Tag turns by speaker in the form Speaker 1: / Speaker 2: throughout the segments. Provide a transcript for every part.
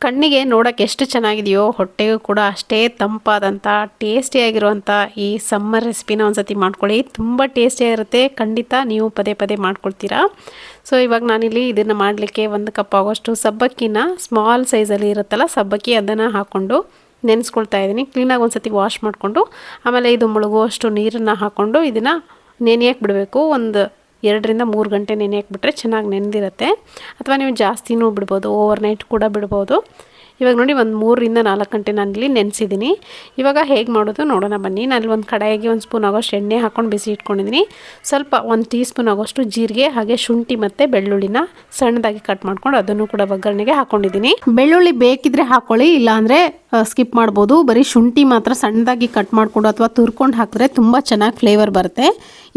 Speaker 1: ಕಣ್ಣಿಗೆ ನೋಡೋಕ್ಕೆ ಎಷ್ಟು ಚೆನ್ನಾಗಿದೆಯೋ ಹೊಟ್ಟೆಗೂ ಕೂಡ ಅಷ್ಟೇ ತಂಪಾದಂಥ ಟೇಸ್ಟಿಯಾಗಿರುವಂಥ ಈ ಸಮ್ಮರ್ ರೆಸಿಪಿನ ಒಂದ್ಸತಿ ಮಾಡ್ಕೊಳ್ಳಿ. ತುಂಬ ಟೇಸ್ಟಿಯಾಗಿರುತ್ತೆ, ಖಂಡಿತ ನೀವು ಪದೇ ಪದೇ ಮಾಡ್ಕೊಳ್ತೀರಾ. ಸೊ ಇವಾಗ ನಾನಿಲ್ಲಿ ಇದನ್ನು ಮಾಡಲಿಕ್ಕೆ 1 ಕಪ್ ಆಗೋಷ್ಟು ಸಬ್ಬಕ್ಕಿನ ಸ್ಮಾಲ್ ಸೈಜಲ್ಲಿ ಇರುತ್ತಲ್ಲ ಸಬ್ಬಕ್ಕಿ, ಅದನ್ನು ಹಾಕ್ಕೊಂಡು ನೆನೆಸ್ಕೊಳ್ತಾ ಇದ್ದೀನಿ. ಕ್ಲೀನಾಗಿ ಒಂದ್ಸತಿ ವಾಶ್ ಮಾಡಿಕೊಂಡು ಆಮೇಲೆ ಇದು ಮುಳುಗುವಷ್ಟು ನೀರನ್ನು ಹಾಕ್ಕೊಂಡು ಇದನ್ನು ನೆನೆಯಕ್ಕೆ ಬಿಡಬೇಕು. ಒಂದು 2 ರಿಂದ 3 ಗಂಟೆ ನೆನೆಯಕ್ಕೆ ಬಿಟ್ಟರೆ ಚೆನ್ನಾಗಿ ನೆನೆದಿರುತ್ತೆ. ಅಥವಾ ನೀವು ಜಾಸ್ತಿನೂ ಬಿಡ್ಬೋದು, ಓವರ್ನೈಟ್ ಕೂಡ ಬಿಡ್ಬೋದು. ಇವಾಗ ನೋಡಿ ಒಂದು 3 ರಿಂದ 4 ಗಂಟೆ ನಾನಿಲ್ಲಿ ನೆನೆಸಿದ್ದೀನಿ. ಇವಾಗ ಹೇಗೆ ಮಾಡೋದು ನೋಡೋಣ ಬನ್ನಿ. ನಾನಿಲ್ಲಿ ಒಂದು ಕಡಾಯಿಗೆ 1 ಸ್ಪೂನ್ ಆಗೋಷ್ಟು ಎಣ್ಣೆ ಹಾಕ್ಕೊಂಡು ಬಿಸಿ ಇಟ್ಕೊಂಡಿದ್ದೀನಿ. ಸ್ವಲ್ಪ 1 ಟೀ ಸ್ಪೂನ್ ಆಗೋಷ್ಟು ಜೀರಿಗೆ, ಹಾಗೆ ಶುಂಠಿ ಮತ್ತು ಬೆಳ್ಳುಳ್ಳಿನ ಸಣ್ಣದಾಗಿ ಕಟ್ ಮಾಡ್ಕೊಂಡು ಅದನ್ನು ಕೂಡ ಒಗ್ಗರಣೆಗೆ ಹಾಕ್ಕೊಂಡಿದ್ದೀನಿ. ಬೆಳ್ಳುಳ್ಳಿ ಬೇಕಿದ್ರೆ ಹಾಕ್ಕೊಳ್ಳಿ, ಇಲ್ಲಾಂದರೆ ಸ್ಕಿಪ್ ಮಾಡ್ಬೋದು. ಬರೀ ಶುಂಠಿ ಮಾತ್ರ ಸಣ್ಣದಾಗಿ ಕಟ್ ಮಾಡಿಕೊಂಡು ಅಥವಾ ತುರ್ಕೊಂಡು ಹಾಕಿದ್ರೆ ತುಂಬ ಚೆನ್ನಾಗಿ ಫ್ಲೇವರ್ ಬರುತ್ತೆ.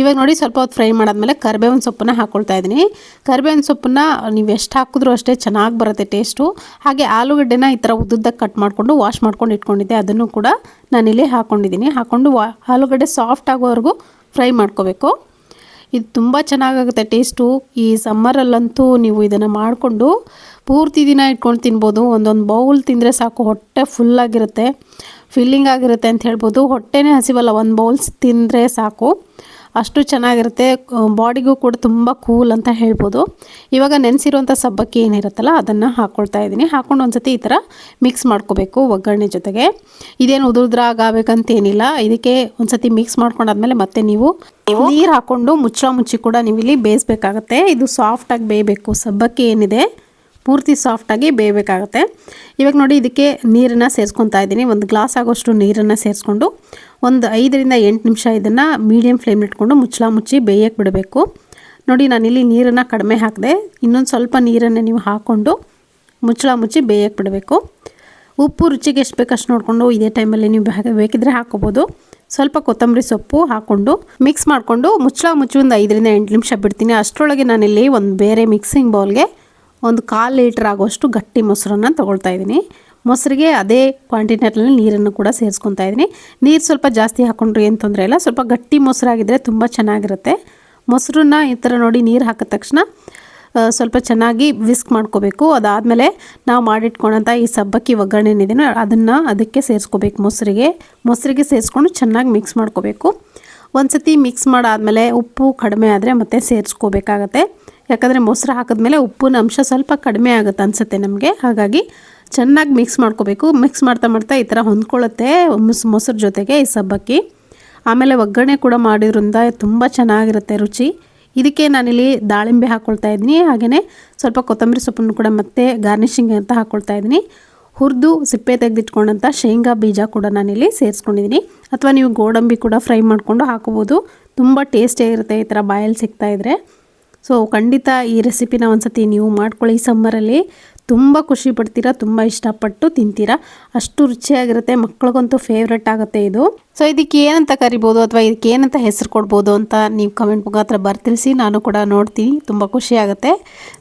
Speaker 1: ಇವಾಗ ನೋಡಿ ಸ್ವಲ್ಪ ಹೊತ್ತು ಫ್ರೈ ಮಾಡಾದ್ಮೇಲೆ ಕರಿಬೇವಿನ ಸೊಪ್ಪನ್ನ ಹಾಕ್ಕೊಳ್ತಾ ಇದ್ದೀನಿ. ಕರಿಬೇವಿನ ಸೊಪ್ಪನ್ನ ನೀವು ಎಷ್ಟು ಹಾಕಿದ್ರೂ ಅಷ್ಟೇ ಚೆನ್ನಾಗಿ ಬರುತ್ತೆ ಟೇಸ್ಟು. ಹಾಗೆ ಆಲೂಗಡ್ಡೆನ ಈ ಥರ ಉದ್ದುದ್ದಕ್ಕೆ ಕಟ್ ಮಾಡಿಕೊಂಡು ವಾಶ್ ಮಾಡ್ಕೊಂಡು ಇಟ್ಕೊಂಡಿದ್ದೆ, ಅದನ್ನು ಕೂಡ ನಾನಿಲ್ಲಿ ಹಾಕ್ಕೊಂಡಿದ್ದೀನಿ. ಹಾಕ್ಕೊಂಡು ಆಲೂಗಡ್ಡೆ ಸಾಫ್ಟ್ ಆಗೋವರೆಗೂ ಫ್ರೈ ಮಾಡ್ಕೋಬೇಕು. ಇದು ತುಂಬ ಚೆನ್ನಾಗಾಗುತ್ತೆ ಟೇಸ್ಟು. ಈ ಸಮ್ಮರಲ್ಲಂತೂ ನೀವು ಇದನ್ನು ಮಾಡಿಕೊಂಡು ಪೂರ್ತಿ ದಿನ ಇಟ್ಕೊಂಡು ತಿನ್ಬೋದು. ಒಂದೊಂದು ಬೌಲ್ ತಿಂದರೆ ಸಾಕು, ಹೊಟ್ಟೆ ಫುಲ್ಲಾಗಿರುತ್ತೆ, ಫಿಲ್ಲಿಂಗ್ ಆಗಿರುತ್ತೆ ಅಂತ ಹೇಳ್ಬೋದು. ಹೊಟ್ಟೆನೇ ಹಸಿವಲ್ಲ, 1 ಬೌಲ್ಸ್ ತಿಂದರೆ ಸಾಕು, ಅಷ್ಟು ಚೆನ್ನಾಗಿರುತ್ತೆ. ಬಾಡಿಗೂ ಕೂಡ ತುಂಬ ಕೂಲ್ ಅಂತ ಹೇಳ್ಬೋದು. ಇವಾಗ ನೆನೆಸಿರುವಂಥ ಸಬ್ಬಕ್ಕಿ ಏನಿರುತ್ತಲ್ಲ ಅದನ್ನು ಹಾಕ್ಕೊಳ್ತಾ ಇದ್ದೀನಿ. ಹಾಕ್ಕೊಂಡು ಒಂದ್ಸತಿ ಈ ಥರ ಮಿಕ್ಸ್ ಮಾಡ್ಕೋಬೇಕು ಒಗ್ಗರಣೆ ಜೊತೆಗೆ. ಇದೇನು ಉದುರುದ್ರಾಗಬೇಕಂತೇನಿಲ್ಲ, ಇದಕ್ಕೆ ಒಂದ್ಸತಿ ಮಿಕ್ಸ್ ಮಾಡ್ಕೊಂಡಾದ್ಮೇಲೆ ಮತ್ತೆ ನೀವು ನೀರು ಹಾಕ್ಕೊಂಡು ಮುಚ್ಚಿ ಕೂಡ ನೀವು ಇಲ್ಲಿ ಬೇಯಿಸ್ಬೇಕಾಗತ್ತೆ. ಇದು ಸಾಫ್ಟಾಗಿ ಬೇಯಬೇಕು, ಸಬ್ಬಕ್ಕಿ ಏನಿದೆ ಪೂರ್ತಿ ಸಾಫ್ಟಾಗಿ ಬೇಯಬೇಕಾಗತ್ತೆ. ಇವಾಗ ನೋಡಿ ಇದಕ್ಕೆ ನೀರನ್ನು ಸೇರಿಸ್ಕೊತಾ ಇದ್ದೀನಿ. 1 ಗ್ಲಾಸ್ ಆಗೋಷ್ಟು ನೀರನ್ನು ಸೇರಿಸ್ಕೊಂಡು ಒಂದು 5 ರಿಂದ 8 ನಿಮಿಷ ಇದನ್ನು ಮೀಡಿಯಮ್ ಫ್ಲೇಮ್ ಇಟ್ಕೊಂಡು ಮುಚ್ಚಿ ಬೇಯಕ್ಕೆ ಬಿಡಬೇಕು. ನೋಡಿ ನಾನಿಲ್ಲಿ ನೀರನ್ನು ಕಡಿಮೆ ಹಾಕಿದೆ, ಇನ್ನೊಂದು ಸ್ವಲ್ಪ ನೀರನ್ನು ನೀವು ಹಾಕ್ಕೊಂಡು ಮುಚ್ಚಿ ಬೇಯಕ್ಕೆ ಬಿಡಬೇಕು. ಉಪ್ಪು ರುಚಿಗೆ ಎಷ್ಟು ಬೇಕಷ್ಟು ನೋಡಿಕೊಂಡು ಇದೇ ಟೈಮಲ್ಲಿ ನೀವು ಬೇಕಿದ್ರೆ ಹಾಕ್ಕೋಬೋದು. ಸ್ವಲ್ಪ ಕೊತ್ತಂಬರಿ ಸೊಪ್ಪು ಹಾಕ್ಕೊಂಡು ಮಿಕ್ಸ್ ಮಾಡಿಕೊಂಡು ಮುಚ್ಚಿ ಒಂದು 5 ರಿಂದ 8 ನಿಮಿಷ ಬಿಡ್ತೀನಿ. ಅಷ್ಟರೊಳಗೆ ನಾನಿಲ್ಲಿ ಒಂದು ಬೇರೆ ಮಿಕ್ಸಿಂಗ್ ಬೌಲ್ಗೆ 1/4 ಲೀಟ್ರ್ ಆಗೋಷ್ಟು ಗಟ್ಟಿ ಮೊಸರನ್ನು ತೊಗೊಳ್ತಾ ಇದ್ದೀನಿ. ಮೊಸರಿಗೆ ಅದೇ ಕ್ವಾಂಟಿಟಿಯಲ್ಲಿ ನೀರನ್ನು ಕೂಡ ಸೇರಿಸ್ಕೊತಾ ಇದ್ದೀನಿ. ನೀರು ಸ್ವಲ್ಪ ಜಾಸ್ತಿ ಹಾಕ್ಕೊಂಡ್ರೆ ಏನು ತೊಂದರೆ ಇಲ್ಲ, ಸ್ವಲ್ಪ ಗಟ್ಟಿ ಮೊಸರಾಗಿದ್ದರೆ ತುಂಬ ಚೆನ್ನಾಗಿರುತ್ತೆ. ಮೊಸರನ್ನ ಈ ಥರ ನೋಡಿ ನೀರು ಹಾಕಿದ ತಕ್ಷಣ ಸ್ವಲ್ಪ ಚೆನ್ನಾಗಿ ವಿಸ್ಕ್ ಮಾಡ್ಕೋಬೇಕು. ಅದಾದಮೇಲೆ ನಾವು ಮಾಡಿಟ್ಕೊಳ್ಳೋಂಥ ಈ ಸಬ್ಬಕ್ಕಿ ಒಗ್ಗರಣೆ ಏನಿದೆಯೋ ಅದನ್ನು ಅದಕ್ಕೆ ಸೇರಿಸ್ಕೋಬೇಕು. ಮೊಸರಿಗೆ ಸೇರಿಸ್ಕೊಂಡು ಚೆನ್ನಾಗಿ ಮಿಕ್ಸ್ ಮಾಡ್ಕೋಬೇಕು. ಒಂದ್ಸತಿ ಮಿಕ್ಸ್ ಮಾಡಾದಮೇಲೆ ಉಪ್ಪು ಕಡಿಮೆ ಆದರೆ ಮತ್ತೆ ಸೇರಿಸ್ಕೋಬೇಕಾಗತ್ತೆ. ಯಾಕಂದರೆ ಮೊಸರು ಹಾಕಿದ್ಮೇಲೆ ಉಪ್ಪಿನ ಅಂಶ ಸ್ವಲ್ಪ ಕಡಿಮೆ ಆಗುತ್ತೆ ಅನಿಸುತ್ತೆ ನಮಗೆ. ಹಾಗಾಗಿ ಚೆನ್ನಾಗಿ ಮಿಕ್ಸ್ ಮಾಡ್ಕೋಬೇಕು. ಮಿಕ್ಸ್ ಮಾಡ್ತಾ ಈ ಥರ ಹೊಂದ್ಕೊಳ್ಳುತ್ತೆ ಮೊಸರು ಜೊತೆಗೆ ಈ ಸಬ್ಬಕ್ಕಿ. ಆಮೇಲೆ ಒಗ್ಗರಣೆ ಕೂಡ ಮಾಡಿದ್ರಿಂದ ತುಂಬ ಚೆನ್ನಾಗಿರುತ್ತೆ ರುಚಿ. ಇದಕ್ಕೆ ನಾನಿಲ್ಲಿ ದಾಳಿಂಬೆ ಹಾಕ್ಕೊಳ್ತಾ ಇದ್ದೀನಿ. ಹಾಗೆಯೇ ಸ್ವಲ್ಪ ಕೊತ್ತಂಬರಿ ಸೊಪ್ಪನ್ನು ಕೂಡ ಮತ್ತೆ ಗಾರ್ನಿಷಿಂಗ್ ಅಂತ ಹಾಕ್ಕೊಳ್ತಾ ಇದ್ದೀನಿ. ಹುರಿದು ಸಿಪ್ಪೆ ತೆಗೆದಿಟ್ಕೊಂಡಂಥ ಶೇಂಗಾ ಬೀಜ ಕೂಡ ನಾನಿಲ್ಲಿ ಸೇರಿಸ್ಕೊಂಡಿದ್ದೀನಿ. ಅಥವಾ ನೀವು ಗೋಡಂಬಿ ಕೂಡ ಫ್ರೈ ಮಾಡಿಕೊಂಡು ಹಾಕೋಬೋದು. ತುಂಬ ಟೇಸ್ಟಿಯಾಗಿರುತ್ತೆ ಈ ಥರ ಬಾಯಲ್ಲಿ ಸಿಗ್ತಾಯಿದ್ರೆ. ಸೊ ಖಂಡಿತ ಈ ರೆಸಿಪಿನ ಒಂದ್ಸತಿ ನೀವು ಮಾಡ್ಕೊಳ್ಳಿ. ಸಮ್ಮರಲ್ಲಿ ತುಂಬ ಖುಷಿ ಪಡ್ತೀರಾ, ತುಂಬ ಇಷ್ಟಪಟ್ಟು ತಿಂತೀರಾ, ಅಷ್ಟು ರುಚಿಯಾಗಿರುತ್ತೆ. ಮಕ್ಳಿಗಂತೂ ಫೇವ್ರೆಟ್ ಆಗುತ್ತೆ ಇದು. ಸೊ ಇದಕ್ಕೆ ಏನಂತ ಕರಿಬೋದು ಅಥವಾ ಇದಕ್ಕೆ ಏನಂತ ಹೆಸರು ಕೊಡ್ಬೋದು ಅಂತ ನೀವು ಕಮೆಂಟ್ ಮುಖಾಂತರ ಬರ್ತಿಳಿಸಿ, ನಾನು ಕೂಡ ನೋಡ್ತೀನಿ, ತುಂಬ ಖುಷಿ ಆಗುತ್ತೆ.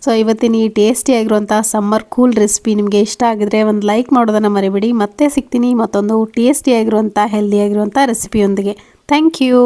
Speaker 1: ಸೊ ಇವತ್ತಿನ ಈ ಟೇಸ್ಟಿಯಾಗಿರುವಂಥ ಸಮ್ಮರ್ ಕೂಲ್ ರೆಸಿಪಿ ನಿಮಗೆ ಇಷ್ಟ ಆಗಿದ್ರೆ ಒಂದು ಲೈಕ್ ಮಾಡೋದನ್ನು ಮರಿಬೇಡಿ. ಮತ್ತೆ ಸಿಗ್ತೀನಿ ಮತ್ತೊಂದು ಟೇಸ್ಟಿಯಾಗಿರುವಂಥ ಹೆಲ್ದಿಯಾಗಿರುವಂಥ ರೆಸಿಪಿಯೊಂದಿಗೆ. Thank you.